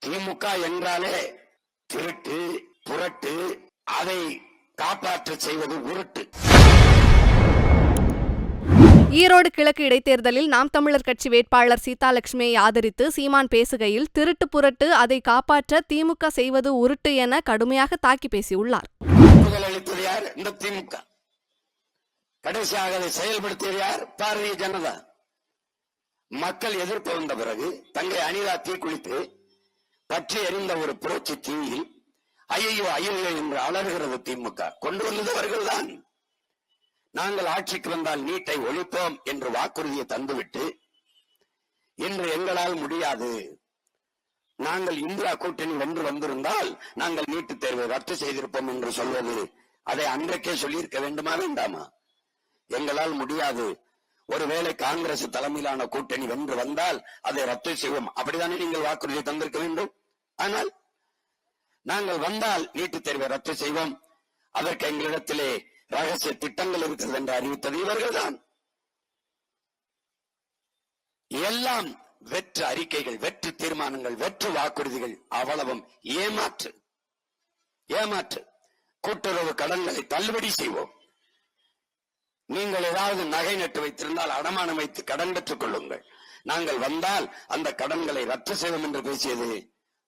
திமுக என்றாலே திருட்டு, புரட்டு, அதை காப்பாற்ற செய்வது உருட்டு. ஈரோடு கிழக்கு இடைத்தேர்தலில் நாம் தமிழர் கட்சி வேட்பாளர் சீதாலட்சுமியை ஆதரித்து சீமான் பேசுகையில், திருட்டு புரட்டு, அதை காப்பாற்ற திமுக செய்வது உருட்டு என கடுமையாக தாக்கி பேசியுள்ளார். அளித்தது யார்? இந்த திமுக. கடைசியாக அதை செயல்படுத்தியது யார்? பாரதிய ஜனதா. மக்கள் எதிர்ப்பு வந்த பிறகு தங்கை அனிதா தீக்குளித்து பற்றி எறிந்த ஒரு புரட்சி தீயில் ஐயோ ஐயோ என்று அலறுகிறது திமுக. கொண்டு வந்தவர்கள் தான். நாங்கள் ஆட்சிக்கு வந்தால் நீட்டை ஒழிப்போம் என்று வாக்குறுதியை தந்துவிட்டு இன்று எங்களால் முடியாது, நாங்கள் இந்தியா கூட்டணி வென்று வந்திருந்தால் நாங்கள் நீட்டுத் தேர்வை ரத்து செய்திருப்போம் என்று சொல்வது, அதை அன்றைக்கே சொல்லியிருக்க வேண்டுமா வேண்டாமா? எங்களால் முடியாது, ஒருவேளை காங்கிரஸ் தலைமையிலான கூட்டணி வென்று வந்தால் அதை ரத்து செய்வோம், அப்படித்தானே நீங்கள் வாக்குறுதியை தந்திருக்க வேண்டும். ஆனால் நாங்கள் வந்தால் நீட்டுத் தேர்வை ரத்து செய்வோம், அதற்கு எங்களிடத்திலே ரகசிய திட்டங்கள் இருக்கிறது என்று அறிவித்தது இவர்கள் தான். எல்லாம் வெற்று அறிக்கைகள், வெற்று தீர்மானங்கள், வெற்று வாக்குறுதிகள், அவ்வளவும் ஏமாற்று. கூட்டுறவு கடன்களை தள்ளுபடி செய்வோம். நீங்கள் ஏதாவது நகை நட்டு வைத்திருந்தால் அடமானம் வைத்து கடன் பெற்றுக் கொள்ளுங்கள், நாங்கள் வந்தால் அந்த கடன்களை ரத்து செய்வோம் என்று பேசியது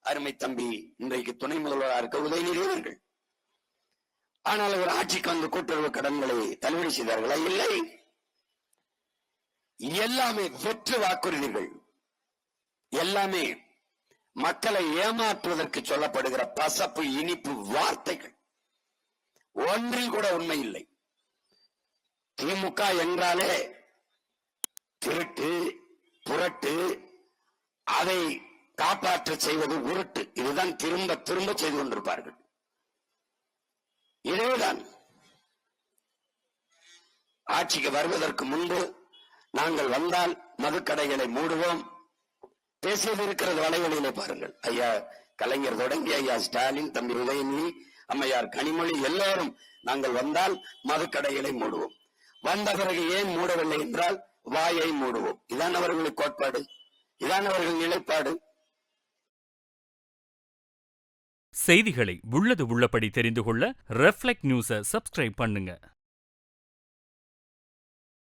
அருமை தம்பி இன்றைக்கு துணை முதல்வராக இருக்க உதயநிதி அவர்கள். ஆனால் அவர் ஆட்சிக்கு வந்து கூட்டுறவு கடன்களை தள்ளுபடி செய்தார்களா? இல்லை. எல்லாமே வெற்று வாக்குறுதிகள், எல்லாமே மக்களை ஏமாற்றுவதற்கு சொல்லப்படுகிற பசப்பு இனிப்பு வார்த்தைகள், ஒன்றில் கூட உண்மை இல்லை. திமுக என்றாலே திருட்டு, புரட்டு, அதை காப்பாற்ற செய்வது உருட்டு. இதுதான் திரும்ப திரும்ப செய்து கொண்டிருப்பார்கள். இதேதான் ஆட்சிக்கு வருவதற்கு முன்பு நாங்கள் வந்தால் மதுக்கடைகளை மூடுவோம் பேசியது இருக்கிறது. வலைவழியிலே பாருங்கள். ஐயா கலைஞர் தொடங்கி ஐயா ஸ்டாலின், தம்பி உதயநிதி, அம்மையார் கனிமொழி எல்லோரும் நாங்கள் வந்தால் மதுக்கடைகளை மூடுவோம். வந்த பிறகு ஏன் மூடவில்லை என்றால் வாயை மூடுவோம். இதான் அவர்களுக்கு கோட்பாடு, இதான் அவர்கள் நிலைப்பாடு. செய்திகளை உள்ளது உள்ளபடி தெரிந்து கொள்ள ரெஃப்ளெக்ட் நியூஸை சப்ஸ்கிரைப் பண்ணுங்க.